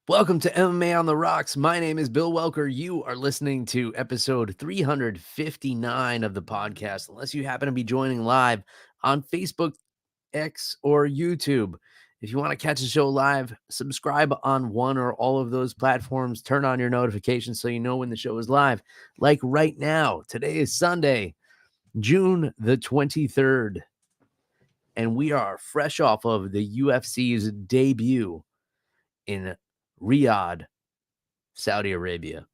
Welcome to MMA on the Rocks. My name is Bill Welker. You are listening to episode 359 of the podcast, unless you happen to be joining live on Facebook, X, or YouTube. If you want to catch the show live, subscribe on one or all of those platforms. Turn on your notifications so you know when the show is live. Like right now, today is Sunday, June the 23rd, and we are fresh off of the UFC's debut in Riyadh, Saudi Arabia.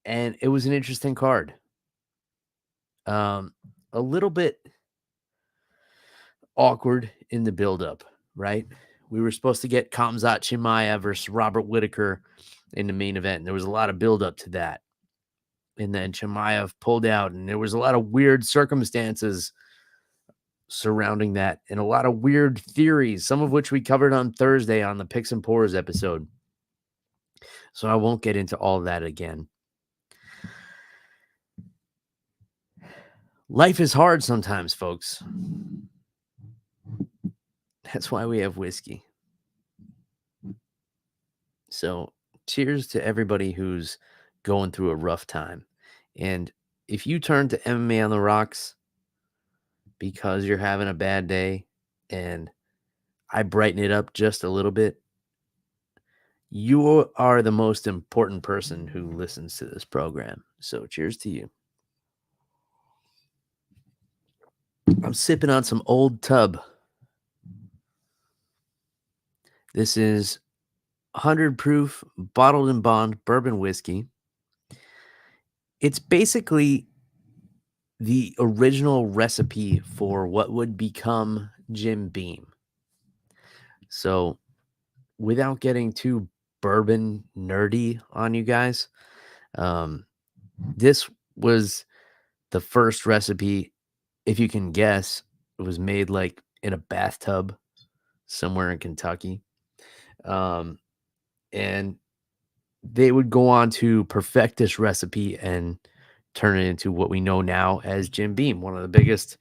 And it was an interesting card. A little bit awkward in the buildup, right? We were supposed to get Khamzat Chimaev versus Robert Whittaker in the main event. And there was a lot of buildup to that. And then Chimaev pulled out, and there was a lot of weird circumstances surrounding that and a lot of weird theories, some of which we covered on Thursday on the Picks and Pours episode. So I won't get into all that again. Life is hard sometimes, folks. That's why we have whiskey. So cheers to everybody who's going through a rough time. And if you turn to MMA on the Rocks because you're having a bad day and I brighten it up just a little bit, you are the most important person who listens to this program. So cheers to you. I'm sipping on some Old Tub. This is 100 proof bottled and bond bourbon whiskey. It's basically the original recipe for what would become Jim Beam. So without getting too bourbon nerdy on you guys, this was the first recipe, if you can guess. It was made like in a bathtub somewhere in Kentucky. And they would go on to perfect this recipe and turn it into what we know now as Jim Beam, one of the biggest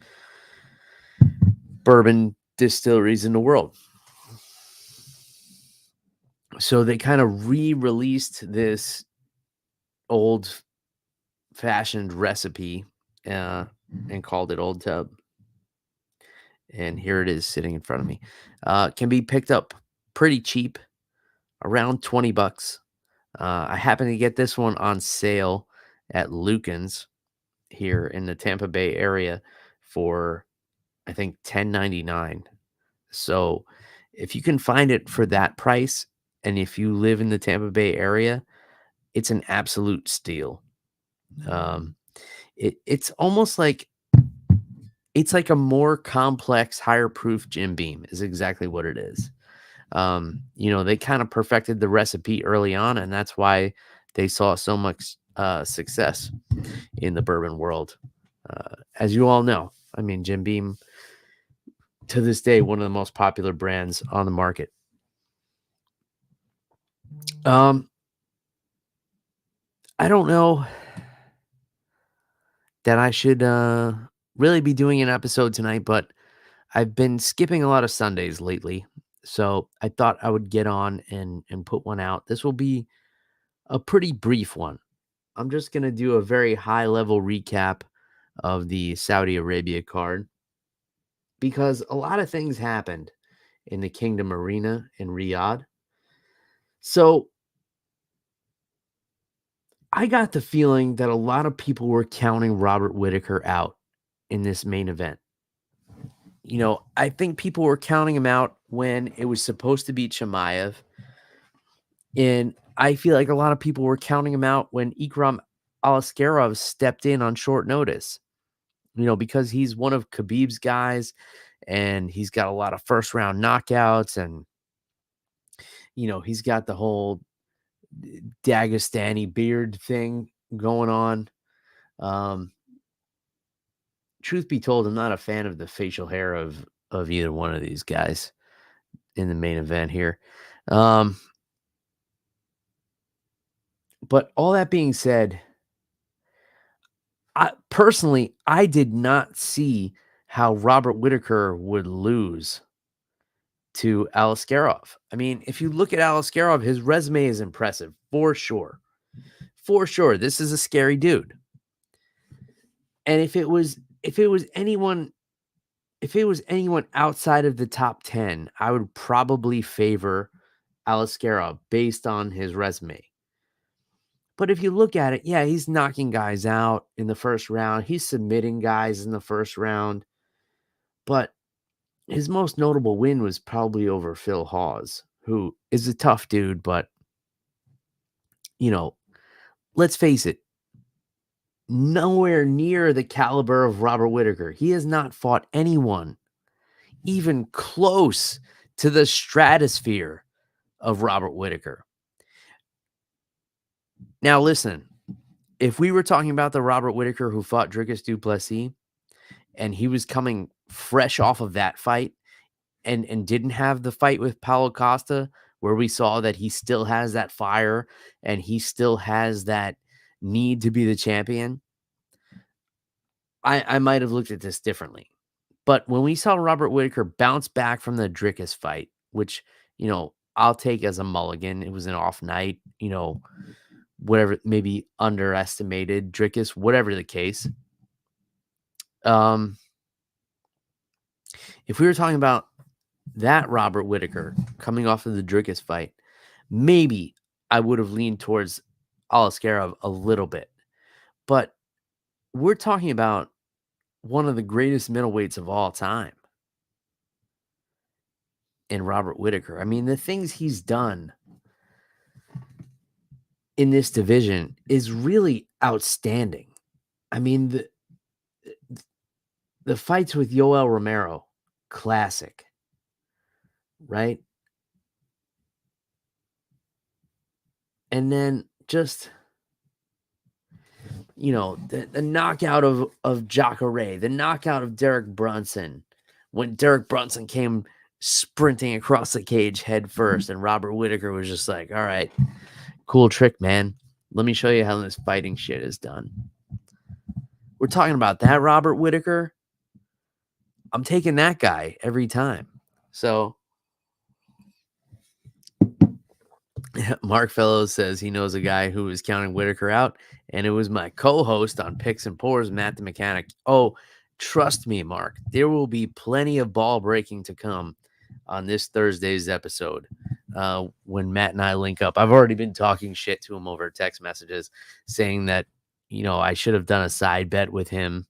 bourbon distilleries in the world. So they kind of re-released this old-fashioned recipe and called it Old Tub. And here it is sitting in front of me. Can be picked up pretty cheap, around $20. I happen to get this one on sale at Lucan's here in the Tampa Bay area for, I think, $10.99. So if you can find it for that price, and if you live in the Tampa Bay area, it's an absolute steal. It's almost like it's like a more complex, higher proof Jim Beam is exactly what it is. They kind of perfected the recipe early on, and that's why they saw so much success in the bourbon world. As you all know, I mean, Jim Beam, to this day, one of the most popular brands on the market. I don't know that I should really be doing an episode tonight, but I've been skipping a lot of Sundays lately, so I thought I would get on and put one out. This will be a pretty brief one. I'm just going to do a very high-level recap of the Saudi Arabia card because a lot of things happened in the Kingdom Arena in Riyadh. So I got the feeling that a lot of people were counting Robert Whittaker out in this main event. I think people were counting him out when it was supposed to be Chimaev. And I feel like a lot of people were counting him out when Ikram Alaskarov stepped in on short notice, because he's one of Khabib's guys and he's got a lot of first round knockouts and, he's got the whole Dagestani beard thing going on. Truth be told, I'm not a fan of the facial hair of either one of these guys in the main event here. But all that being said, I did not see how Robert Whittaker would lose to Alaskarov. I mean, if you look at Alaskarov, his resume is impressive for sure. For sure. This is a scary dude. And if it was anyone outside of the top 10, I would probably favor Alaskarov based on his resume. But if you look at it, yeah, he's knocking guys out in the first round. He's submitting guys in the first round. But his most notable win was probably over Phil Hawes, who is a tough dude, but, you know, let's face it, nowhere near the caliber of Robert Whittaker. He has not fought anyone even close to the stratosphere of Robert Whittaker. Now, listen, if we were talking about the Robert Whittaker who fought Dricus du Plessis and he was coming fresh off of that fight and didn't have the fight with Paulo Costa, where we saw that he still has that fire and he still has that need to be the champion, I might have looked at this differently. But when we saw Robert Whittaker bounce back from the Dricus fight, which, I'll take as a mulligan, it was an off night, whatever, maybe underestimated Dricus, whatever the case. If we were talking about that Robert Whittaker coming off of the Dricus fight, maybe I would have leaned towards Alaskarov a little bit. But we're talking about one of the greatest middleweights of all time in Robert Whittaker. I mean, the things he's done in this division is really outstanding. I mean, the fights with Yoel Romero, classic, right? And then just, the knockout of Jacare, the knockout of Derek Brunson, when Derek Brunson came sprinting across the cage head first, and Robert Whittaker was just like, all right, cool trick, man. Let me show you how this fighting shit is done. We're talking about that Robert Whittaker. I'm taking that guy every time. So Mark Fellows says he knows a guy who was counting Whittaker out, and it was my co-host on Picks and Pours, Matt the Mechanic. Oh, trust me, Mark, there will be plenty of ball breaking to come on this Thursday's episode when Matt and I link up. I've already been talking shit to him over text messages saying that, I should have done a side bet with him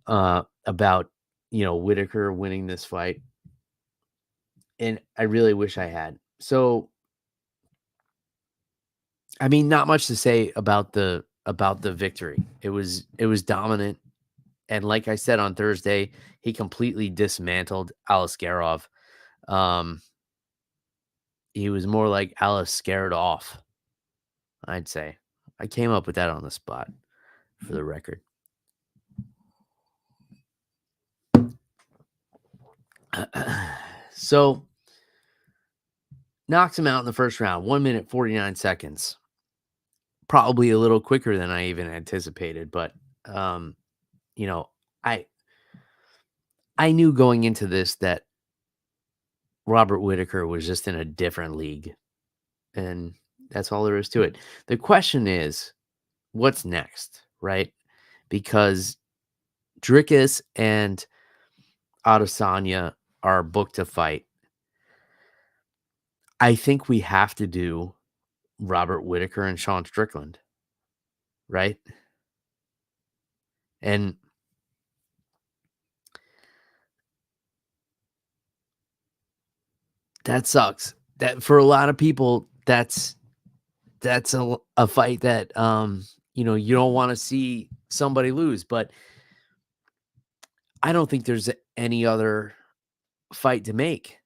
about, Whittaker winning this fight. And I really wish I had. So, I mean, not much to say about the victory. It was dominant. And like I said on Thursday, he completely dismantled Alaskarov. He was more like Alice scared off, I'd say. I came up with that on the spot for the record. So, knocks him out in the first round, 1 minute, 49 seconds. Probably a little quicker than I even anticipated, but, I knew going into this that Robert Whittaker was just in a different league, and that's all there is to it. The question is, what's next, right? Because Dricus and Adesanya are booked to fight. I think we have to do Robert Whittaker and Sean Strickland, right? And that sucks. That for a lot of people, that's a fight that you don't want to see somebody lose, but I don't think there's any other fight to make.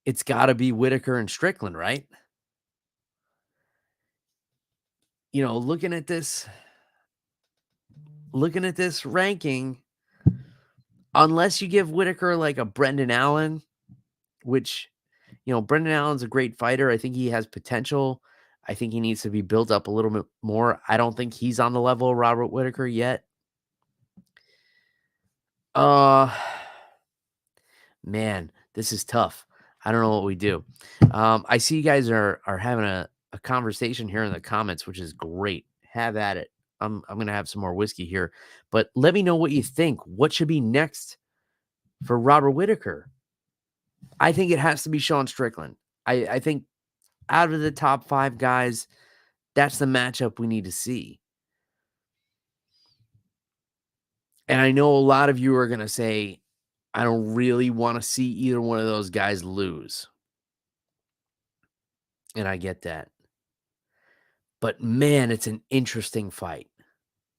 It's got to be Whittaker and Strickland, right? Looking at this ranking, unless you give Whittaker like a Brendan Allen, which, Brendan Allen's a great fighter. I think he has potential. I think he needs to be built up a little bit more. I don't think he's on the level of Robert Whittaker yet. Man, this is tough. I don't know what we do. I see you guys are having a conversation here in the comments, which is great. Have at it. I'm gonna have some more whiskey here, but let me know what you think. What should be next for Robert Whitaker? I think it has to be Sean Strickland. I think out of the top 5 guys, that's the matchup we need to see. And I know a lot of you are gonna say, I don't really want to see either one of those guys lose. And I get that. But man, it's an interesting fight.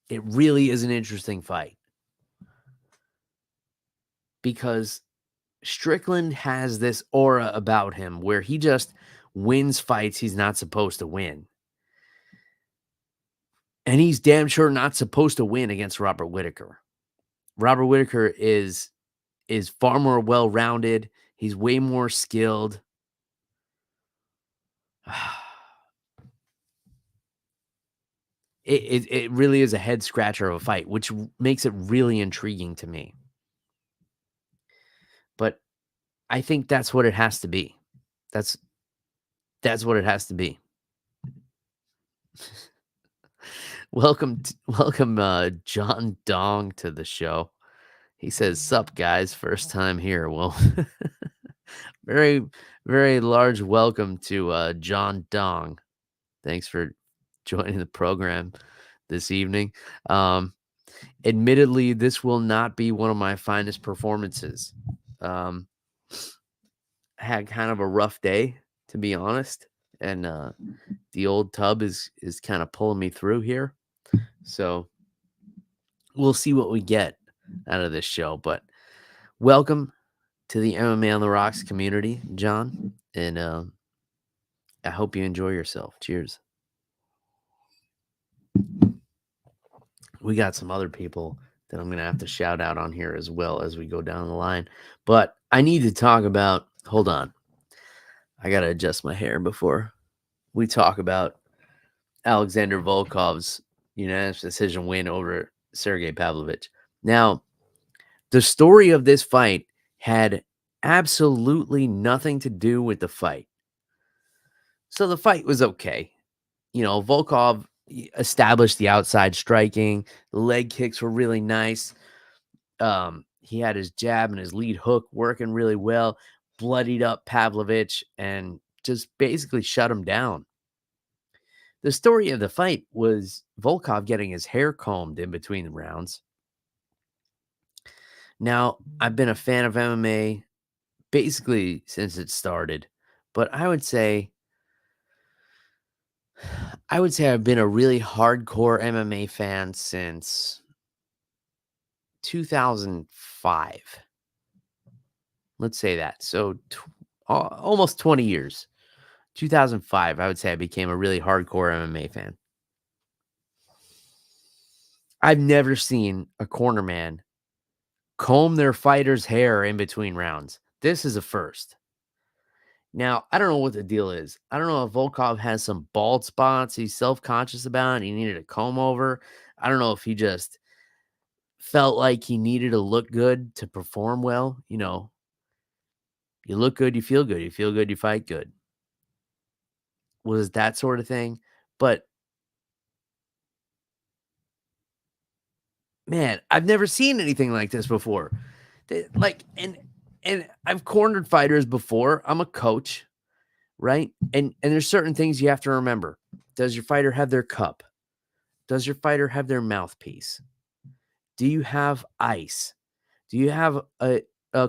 It really is an interesting fight because Strickland has this aura about him where he just wins fights he's not supposed to win. And he's damn sure not supposed to win against Robert Whitaker. Robert Whitaker is far more well-rounded. He's way more skilled. It really is a head scratcher of a fight, which makes it really intriguing to me. But I think that's what it has to be. That's what it has to be. Welcome, John Dong to the show. He says, "Sup, guys? First time here." Well, very, very large welcome to John Dong. Thanks for joining the program this evening. Admittedly, this will not be one of my finest performances. Um, had kind of a rough day, to be honest, and the old tub is kind of pulling me through here. So we'll see what we get out of this show. But welcome to the MMA on the Rocks community, John, and I hope you enjoy yourself. Cheers. We got some other people that I'm going to have to shout out on here as well as we go down the line. But I need to talk about, hold on. I got to adjust my hair before we talk about Alexander Volkov's unanimous decision win over Sergey Pavlovich. Now, the story of this fight had absolutely nothing to do with the fight. So the fight was okay. Volkov established the outside striking. The leg kicks were really nice. He had his jab and his lead hook working really well, bloodied up Pavlovich and just basically shut him down. The story of the fight was Volkov getting his hair combed in between the rounds. Now, I've been a fan of MMA basically since it started, but I would say I've been a really hardcore MMA fan since 2005. Let's say that. So almost 20 years. 2005, I would say I became a really hardcore MMA fan. I've never seen a cornerman comb their fighter's hair in between rounds. This is a first. Now, I don't know what the deal is. I don't know if Volkov has some bald spots he's self-conscious about and he needed a comb over. I don't know if he just felt like he needed to look good to perform well. You look good, you feel good. You feel good, you fight good. Was that sort of thing. But man, I've never seen anything like this before. And I've cornered fighters before. I'm a coach, right? And there's certain things you have to remember. Does your fighter have their cup? Does your fighter have their mouthpiece? Do you have ice? Do you have a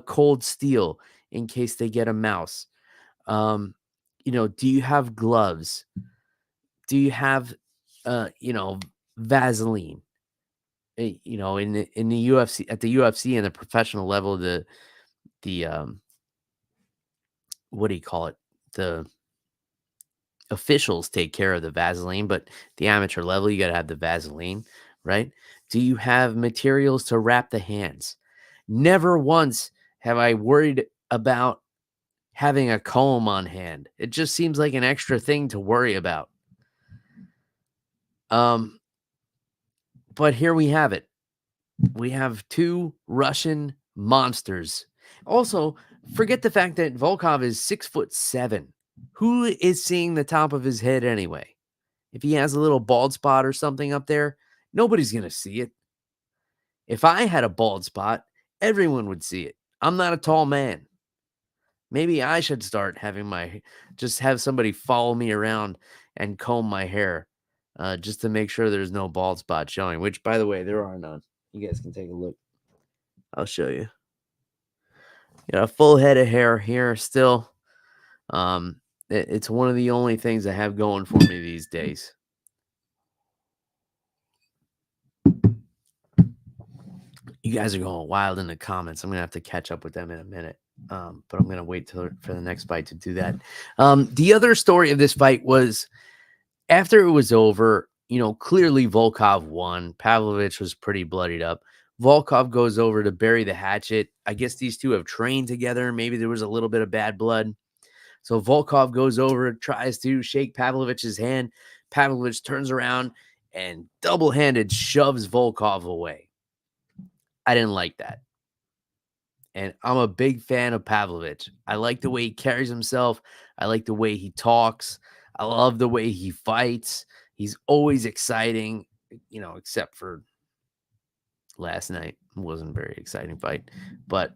cold steel in case they get a mouse? Do you have gloves? Do you have Vaseline? In the UFC, at the UFC and the professional level, the what do you call it? The officials take care of the Vaseline, but the amateur level, you got to have the Vaseline, right? Do you have materials to wrap the hands? Never once have I worried about having a comb on hand. It just seems like an extra thing to worry about. But here we have it. We have two Russian monsters Also, forget the fact that Volkov is 6'7". Who is seeing the top of his head anyway? If he has a little bald spot or something up there, nobody's going to see it. If I had a bald spot, everyone would see it. I'm not a tall man. Maybe I should start having just have somebody follow me around and comb my hair just to make sure there's no bald spot showing, which, by the way, there are none. You guys can take a look. I'll show you. Got a full head of hair here still. It's one of the only things I have going for me these days. You guys are going wild in the comments. I'm going to have to catch up with them in a minute. But I'm going to wait for the next fight to do that. The other story of this fight was after it was over, clearly Volkov won. Pavlovich was pretty bloodied up. Volkov goes over to bury the hatchet. I guess these two have trained together. Maybe there was a little bit of bad blood. So Volkov goes over, tries to shake Pavlovich's hand. Pavlovich turns around and double-handed shoves Volkov away. I didn't like that. And I'm a big fan of Pavlovich. I like the way he carries himself. I like the way he talks. I love the way he fights. He's always exciting, except for last night. It wasn't a very exciting fight. But,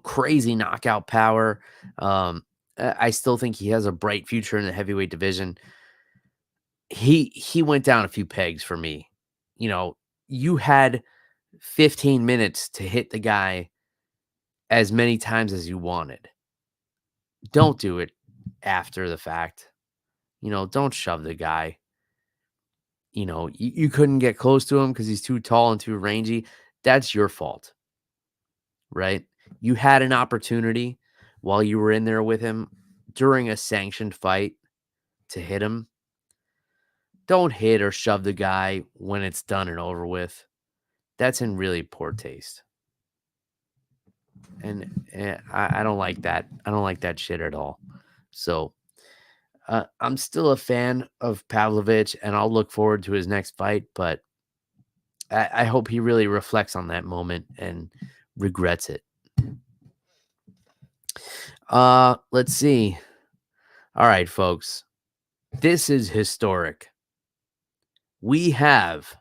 crazy knockout power. I still think he has a bright future in the heavyweight division. He went down a few pegs for me. You had 15 minutes to hit the guy as many times as you wanted. Don't do it after the fact. Don't shove the guy. You couldn't get close to him because he's too tall and too rangy. That's your fault, right? You had an opportunity while you were in there with him during a sanctioned fight to hit him. Don't hit or shove the guy when it's done and over with. That's in really poor taste. And I don't like that. I don't like that shit at all. So I'm still a fan of Pavlovich, and I'll look forward to his next fight, but I hope he really reflects on that moment and regrets it. Let's see. All right, folks. This is historic. We have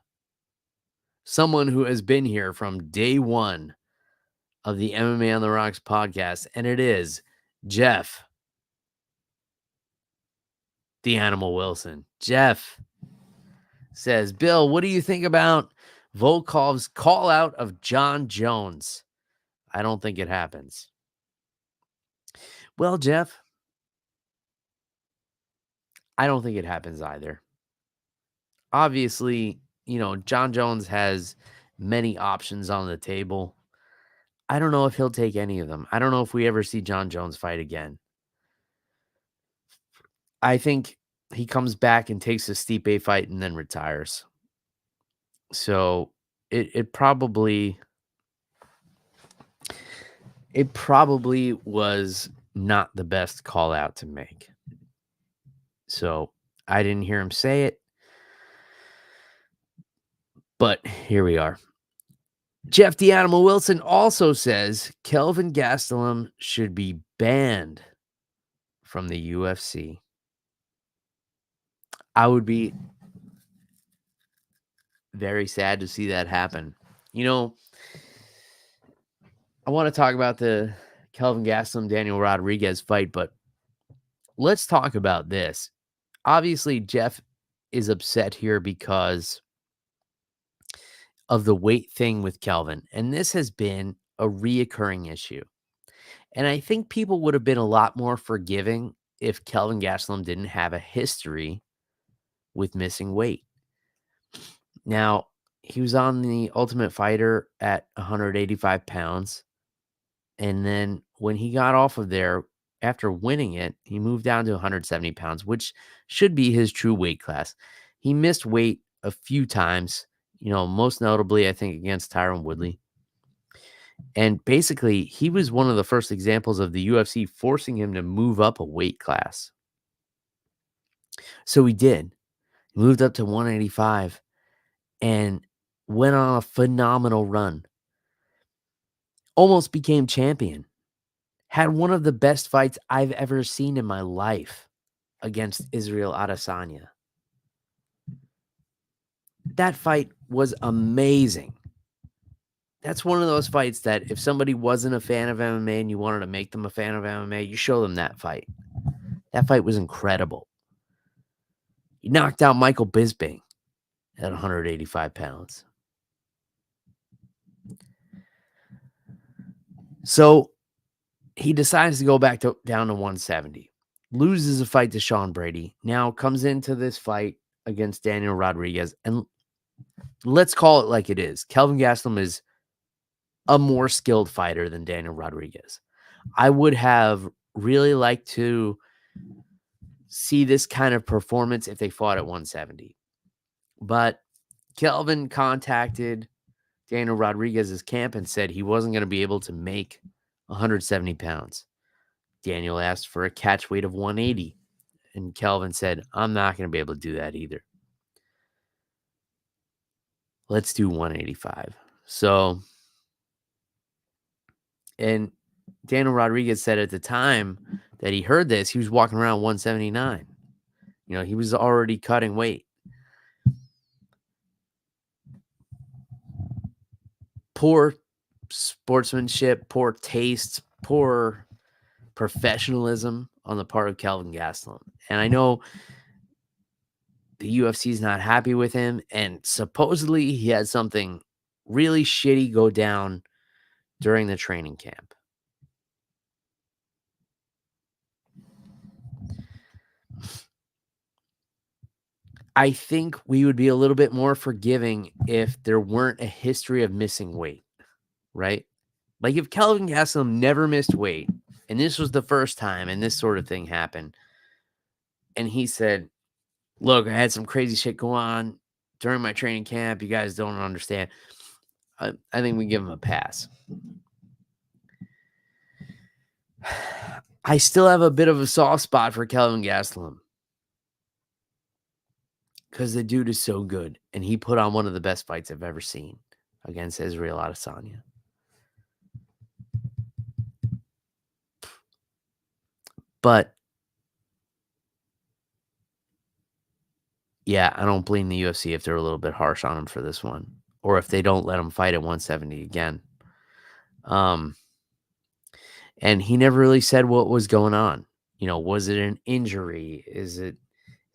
someone who has been here from day one of the MMA on the Rocks podcast, and it is Jeff, the Animal Wilson. Jeff says, Bill, what do you think about Volkov's call out of John Jones? I don't think it happens. Well, Jeff, I don't think it happens either. Obviously, John Jones has many options on the table. I don't know if he'll take any of them. I don't know if we ever see John Jones fight again. I think he comes back and takes a Stipe fight and then retires. So it probably was not the best call out to make. So I didn't hear him say it, but here we are. Jeff the Animal Wilson also says Kelvin Gastelum should be banned from the UFC. I would be very sad to see that happen. I want to talk about the Kelvin Gastelum Daniel Rodriguez fight, but let's talk about this. Obviously, Jeff is upset here because of the weight thing with Kelvin, and this has been a reoccurring issue. And I think people would have been a lot more forgiving if Kelvin Gastelum didn't have a history with missing weight. Now, he was on the Ultimate Fighter at 185 pounds. And then when he got off of there, after winning it, he moved down to 170 pounds, which should be his true weight class. He missed weight a few times, most notably, I think, against Tyron Woodley. And basically, he was one of the first examples of the UFC forcing him to move up a weight class. So he did. He moved up to 185 and went on a phenomenal run. almost became champion, had one of the best fights I've ever seen in my life against Israel Adesanya. That fight was amazing. That's one of those fights that if somebody wasn't a fan of MMA and you wanted to make them a fan of MMA, you show them that fight. That fight was incredible. He knocked out Michael Bisping at 185 pounds. So he decides to go back down to 170, loses a fight to Sean Brady, now comes into this fight against Daniel Rodriguez. And let's call it like it is. Kelvin Gastelum is a more skilled fighter than Daniel Rodriguez. I would have really liked to see this kind of performance if they fought at 170. But Kelvin contacted Daniel Rodriguez's camp and said he wasn't going to be able to make 170 pounds. Daniel asked for a catch weight of 180. And Kelvin said, I'm not going to be able to do that either. Let's do 185. So, and Daniel Rodriguez said at the time that he heard this, he was walking around 179. You know, he was already cutting weight. Poor sportsmanship, poor taste, poor professionalism on the part of Kelvin Gastelum. And I know the UFC is not happy with him, and supposedly he had something really shitty go down during the training camp. I think we would be a little bit more forgiving if there weren't a history of missing weight, right? Like if Kelvin Gastelum never missed weight, and this was the first time and this sort of thing happened, and he said, look, I had some crazy shit go on during my training camp. You guys don't understand. I think we give him a pass. I still have a bit of a soft spot for Kelvin Gastelum because the dude is so good, and he put on one of the best fights I've ever seen against Israel Adesanya. But yeah, I don't blame the UFC if they're a little bit harsh on him for this one, or if they don't let him fight at 170 again. And he never really said what was going on. You know, was it an injury? Is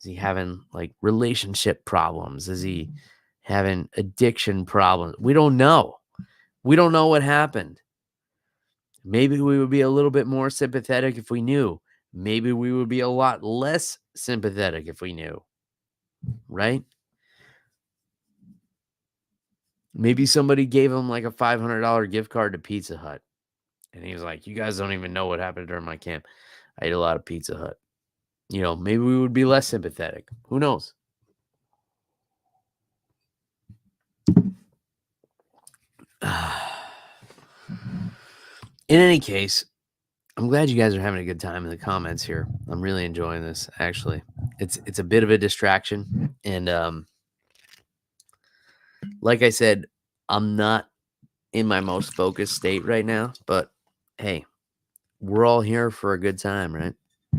he having like relationship problems? Is he having addiction problems? We don't know. We don't know what happened. Maybe we would be a little bit more sympathetic if we knew. Maybe we would be a lot less sympathetic if we knew. Right? Maybe somebody gave him like a $500 gift card to Pizza Hut. And he was like, you guys don't even know what happened during my camp. I ate a lot of Pizza Hut. You know, maybe we would be less sympathetic. Who knows? In any case, I'm glad you guys are having a good time in the comments here. I'm really enjoying this, actually. It's a bit of a distraction. And like I said, I'm not in my most focused state right now. But hey, we're all here for a good time, right?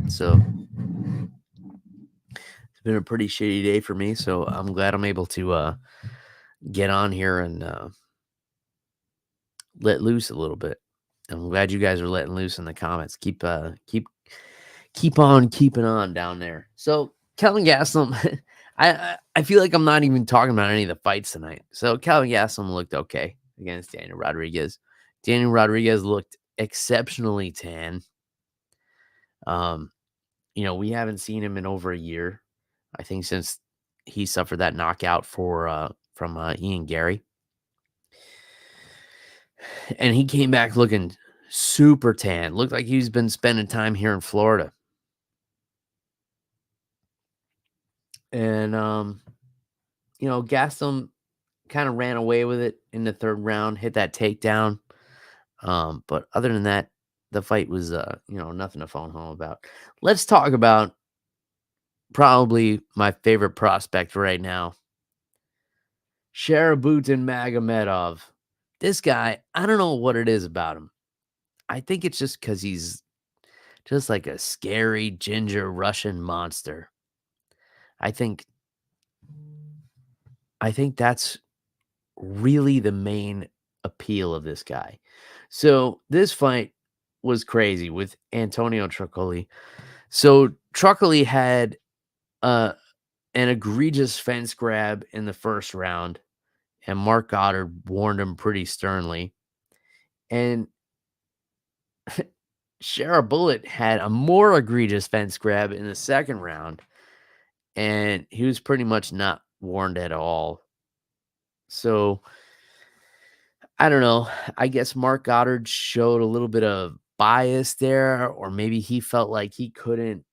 So it's been a pretty shitty day for me. So I'm glad I'm able to get on here and let loose a little bit. I'm glad you guys are letting loose in the comments. Keep on keeping on down there. So Kelvin Gastelum, I feel like I'm not even talking about any of the fights tonight. So Kelvin Gastelum looked okay against Daniel Rodriguez. Daniel Rodriguez looked exceptionally tan. You know, we haven't seen him in over a year. I think since he suffered that knockout from Ian Gary. And he came back looking super tan. Looked like he's been spending time here in Florida. And, you know, Gastelum kind of ran away with it in the third round, hit that takedown. But other than that, the fight was, you know, nothing to phone home about. Let's talk about probably my favorite prospect right now, Sharabutin Magomedov, This guy, I don't know what it is about him. I think it's just because he's just like a scary ginger Russian monster. I think I think that's really the main appeal of this guy. So this fight was crazy with Antonio Truccoli. So Truccoli had an egregious fence grab in the first round, and Mark Goddard warned him pretty sternly. And Shara Bullet had a more egregious fence grab in the second round, and he was pretty much not warned at all. So I don't know. I guess Mark Goddard showed a little bit of bias there, or maybe he felt like he couldn't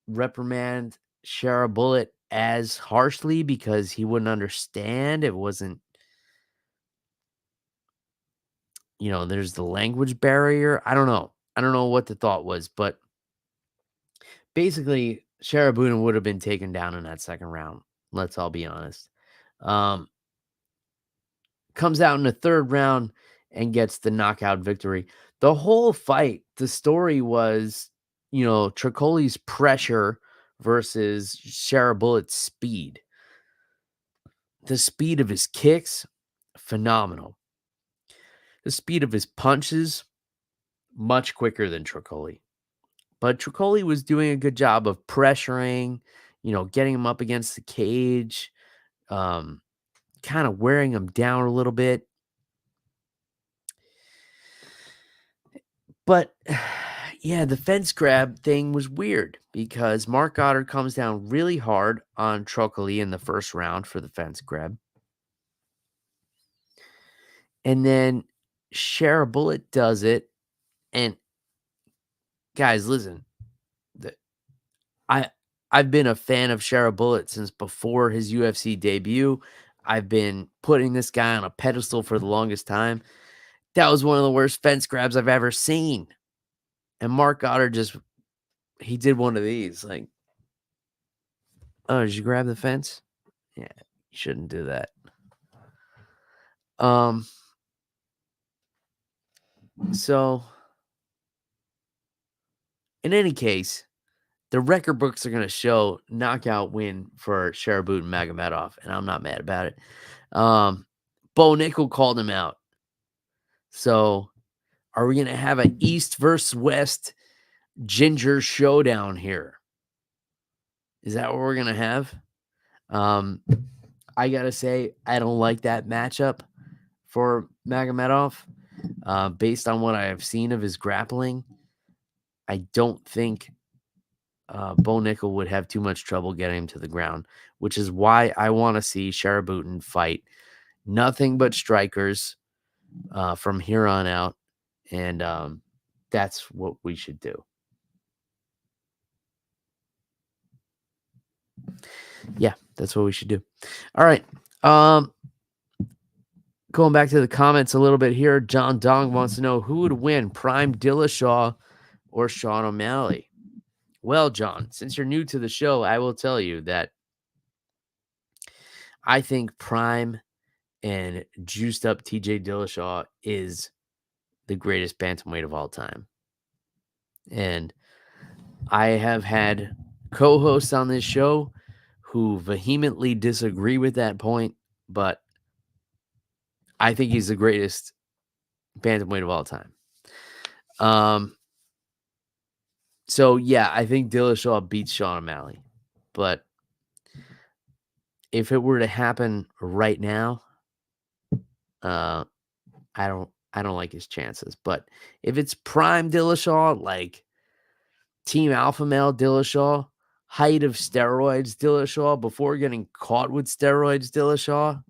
reprimand Shara Bullet as harshly because he wouldn't understand. It wasn't, there's the language barrier. I don't know. I don't know what the thought was, but basically, Sharabutin would have been taken down in that second round. Let's all be honest. Um, Comes out in the third round and gets the knockout victory. The whole fight, the story was, Tricoli's pressure versus Sharabullet's speed. The speed of his kicks, phenomenal. The speed of his punches, much quicker than Tricoli. But Tricoli was doing a good job of pressuring, getting him up against the cage, um, kind of wearing him down a little bit. But yeah, the fence grab thing was weird because Mark Goddard comes down really hard on Trocoli in the first round for the fence grab. And then Shara Bullet does it. And guys, listen, the, I I've been a fan of Shara Bullet since before his UFC debut. I've been putting this guy on a pedestal for the longest time. That was one of the worst fence grabs I've ever seen. And Mark Goddard he did one of these. Like, oh, did you grab the fence? Yeah, you shouldn't do that. Um, so in any case, the record books are going to show knockout win for Sharabut and Magomedov, and I'm not mad about it. Bo Nickel called him out. So are we going to have an East versus West ginger showdown here? Is that what we're going to have? I got to say, I don't like that matchup for Magomedov. Based on what I have seen of his grappling, I don't think Bo Nickel would have too much trouble getting him to the ground, which is why I want to see Sharabutin fight nothing but strikers from here on out. And that's what we should do. Yeah, that's what we should do. All right. Going back to the comments a little bit here, John Dong wants to know who would win, Prime Dillashaw or Sean O'Malley. Well, John, since you're new to the show, I will tell you that I think Prime and juiced up TJ Dillashaw is the greatest bantamweight of all time. And I have had co-hosts on this show who vehemently disagree with that point, but I think he's the greatest bantamweight of all time. So yeah, I think Dillashaw beats Sean O'Malley, but if it were to happen right now, I don't like his chances. But if it's prime Dillashaw, like Team Alpha Male Dillashaw, height of steroids Dillashaw, before getting caught with steroids Dillashaw,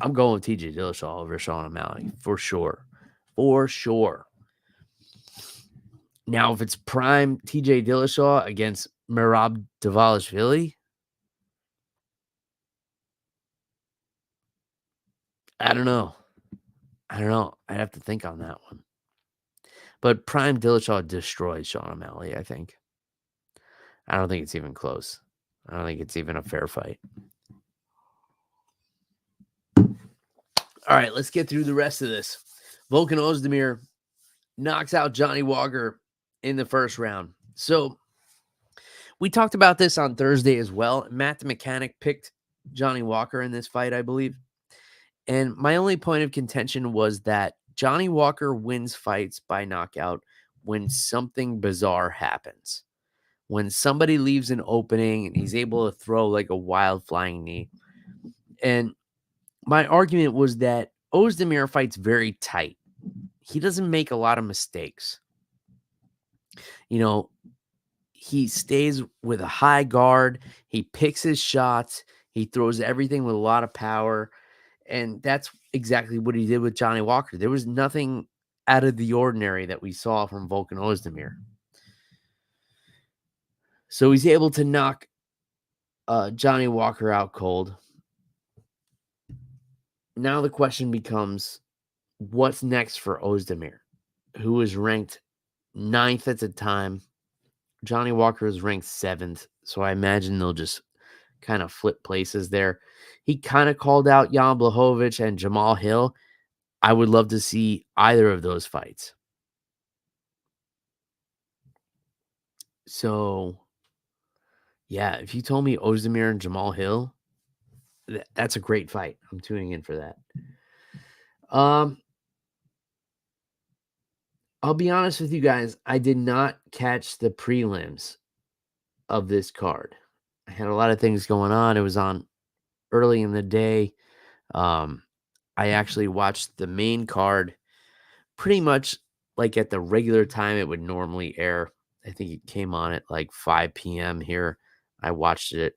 I'm going with TJ Dillashaw over Sean O'Malley for sure. For sure. Now, if it's prime TJ Dillashaw against Merab Dvalishvili, I don't know. I'd have to think on that one. But prime Dillashaw destroys Sean O'Malley, I think. I don't think it's even close. I don't think it's even a fair fight. All right, let's get through the rest of this. Volkan Ozdemir knocks out Johnny Walker in the first round. So we talked about this on Thursday as well. Matt the Mechanic picked Johnny Walker in this fight, I believe. And my only point of contention was that Johnny Walker wins fights by knockout when something bizarre happens. When somebody leaves an opening and he's able to throw like a wild flying knee. And my argument was that Ozdemir fights very tight. He doesn't make a lot of mistakes. You know, he stays with a high guard. He picks his shots. He throws everything with a lot of power. And that's exactly what he did with Johnny Walker. There was nothing out of the ordinary that we saw from Volkan Ozdemir. So he's able to knock Johnny Walker out cold. Now the question becomes, what's next for Ozdemir, who is ranked 9th at the time? Johnny Walker is ranked 7th, so I imagine they'll just kind of flip places there. He kind of called out Jan Blachowicz and Jamal Hill. I would love to see either of those fights. So, yeah, if you told me Ozdemir and Jamal Hill, that's a great fight. I'm tuning in for that. I'll be honest with you guys. I did not catch the prelims of this card. I had a lot of things going on. It was on early in the day. I actually watched the main card pretty much like at the regular time it would normally air. I think it came on at like 5 p.m. here. I watched it at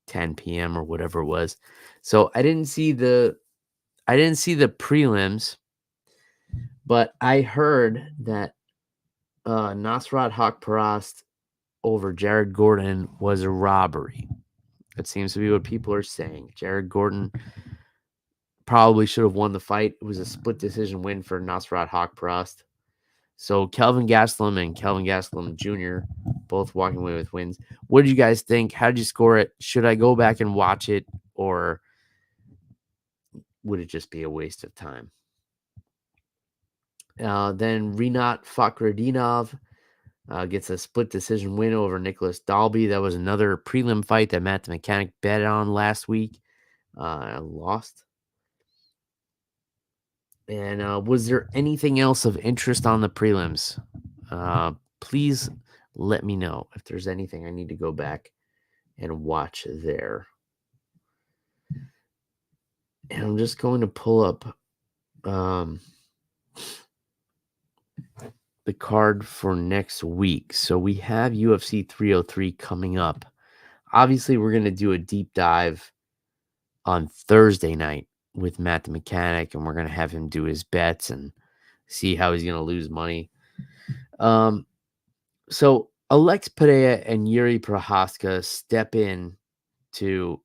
10 p.m. or whatever it was. So I didn't see the prelims, but I heard that Nasrat Haqparast over Jared Gordon was a robbery. That seems to be what people are saying. Jared Gordon probably should have won the fight. It was a split decision win for Nasrat Haqparast. So Kelvin Gastelum and Kelvin Gastelum Jr. both walking away with wins. What did you guys think? How did you score it? Should I go back and watch it, or would it just be a waste of time? Then Rinat Fakhretdinov gets a split decision win over Nicholas Dalby. That was another prelim fight that Matt the Mechanic bet on last week. Lost. And was there anything else of interest on the prelims? Please let me know if there's anything I need to go back and watch there. And I'm just going to pull up the card for next week. So we have UFC 303 coming up. Obviously, we're going to do a deep dive on Thursday night with Matt the Mechanic, and we're going to have him do his bets and see how he's going to lose money. So Alex Pereira and Yuri Prohaska step in to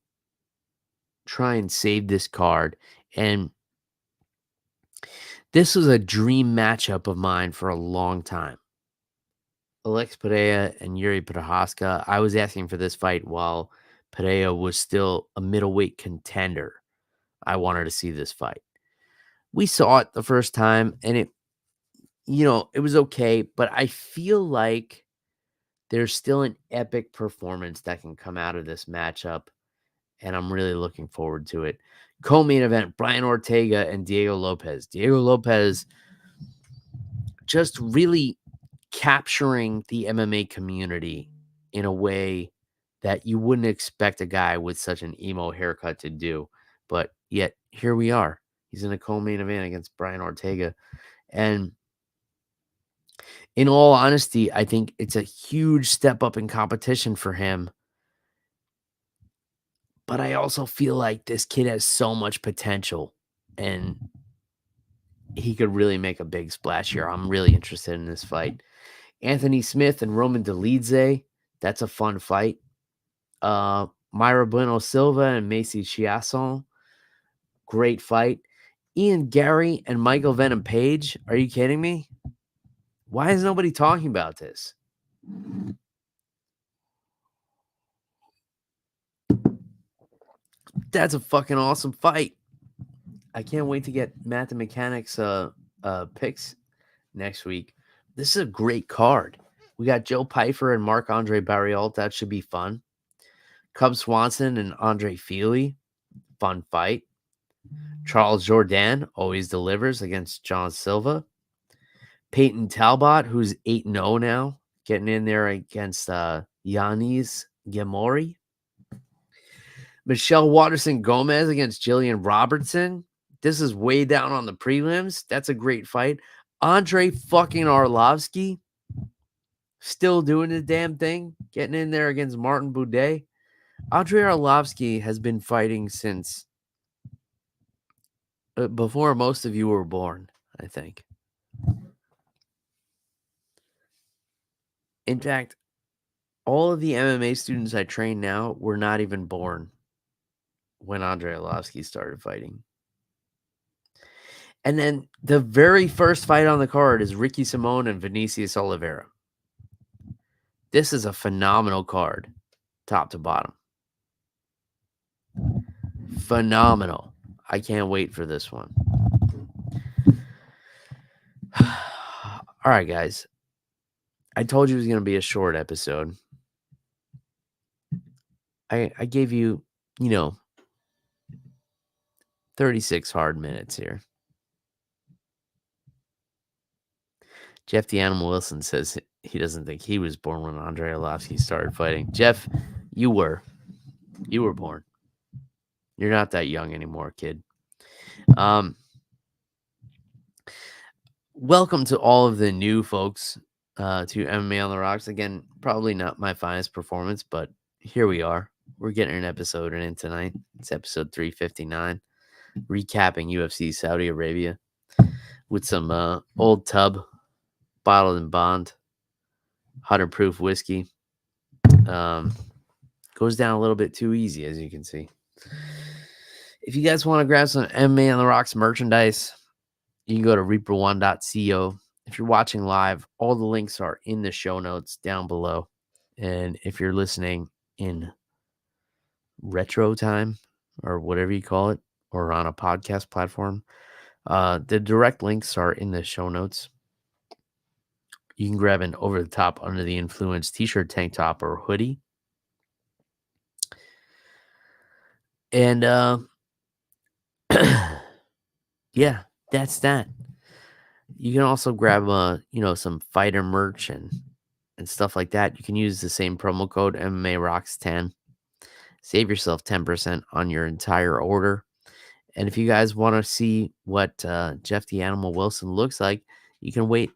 try and save this card. And this was a dream matchup of mine for a long time. Alex Pereira and Yuri Prohaska. I was asking for this fight while Pereira was still a middleweight contender. I wanted to see this fight. We saw it the first time, and it was okay, but I feel like there's still an epic performance that can come out of this matchup, and I'm really looking forward to it. Co-main event, Brian Ortega and Diego Lopez. Diego Lopez just really capturing the MMA community in a way that you wouldn't expect a guy with such an emo haircut to do. But yet, here we are. He's in a co-main event against Brian Ortega. And in all honesty, I think it's a huge step up in competition for him. But I also feel like this kid has so much potential, and he could really make a big splash here. I'm really interested in this fight. Anthony Smith and Roman Dolidze, that's a fun fight. Myra Bueno Silva and Macy Chiasson, great fight. Ian Gary and Michael Venom Page, are you kidding me? Why is nobody talking about this? That's a fucking awesome fight. I can't wait to get Math and Mechanics picks next week. This is a great card. We got Joe Pfeiffer and Marc-Andre Barriault. That should be fun. Cub Swanson and Andre Feely. Fun fight. Charles Jourdain always delivers against John Silva. Peyton Talbot, who's 8-0 now, getting in there against Yanis Gemori. Michelle Watterson Gomez against Jillian Robertson. This is way down on the prelims. That's a great fight. Andre fucking Arlovsky still doing the damn thing, getting in there against Martin Boudet. Andre Arlovsky has been fighting since before most of you were born, I think. In fact, all of the MMA students I train now were not even born when Andre Arlovsky started fighting. And then the very first fight on the card is Ricky Simone and Vinicius Oliveira. This is a phenomenal card, top to bottom. Phenomenal. I can't wait for this one. All right, guys. I told you it was going to be a short episode. I gave you, 36 hard minutes here. Jeff the Animal Wilson says he doesn't think he was born when Andre Arlovsky started fighting. Jeff, you were. You were born. You're not that young anymore, kid. Welcome to all of the new folks to MMA on the Rocks. Again, probably not my finest performance, but here we are. We're getting an episode in tonight. It's episode 359, recapping UFC Saudi Arabia with some old tub, bottled and bond, 100 proof whiskey. Goes down a little bit too easy, as you can see. If you guys want to grab some MMA on the Rocks merchandise, you can go to reaper1.co. If you're watching live, all the links are in the show notes down below. And if you're listening in retro time or whatever you call it, or on a podcast platform, the direct links are in the show notes. You can grab an over the top, under the influence t-shirt, tank top, or hoodie. And yeah, that's that. You can also grab some fighter merch and stuff like that. You can use the same promo code MMA Rocks 10. Save yourself 10% on your entire order. And if you guys want to see what Jeff the Animal Wilson looks like, you can wait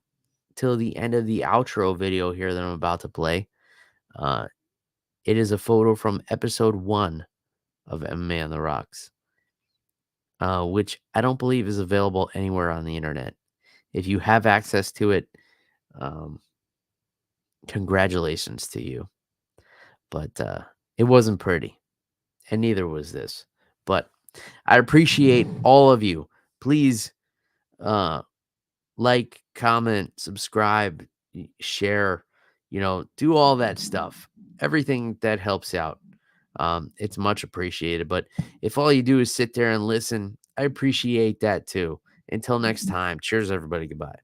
till the end of the outro video here that I'm about to play. It is a photo from episode 1 of MMA on the Rocks, which I don't believe is available anywhere on the internet. If you have access to it, congratulations to you. But it wasn't pretty, and neither was this. But I appreciate all of you. Please like, comment, subscribe, share, do all that stuff. Everything that helps out. It's much appreciated. But if all you do is sit there and listen, I appreciate that too. Until next time, cheers, everybody. Goodbye.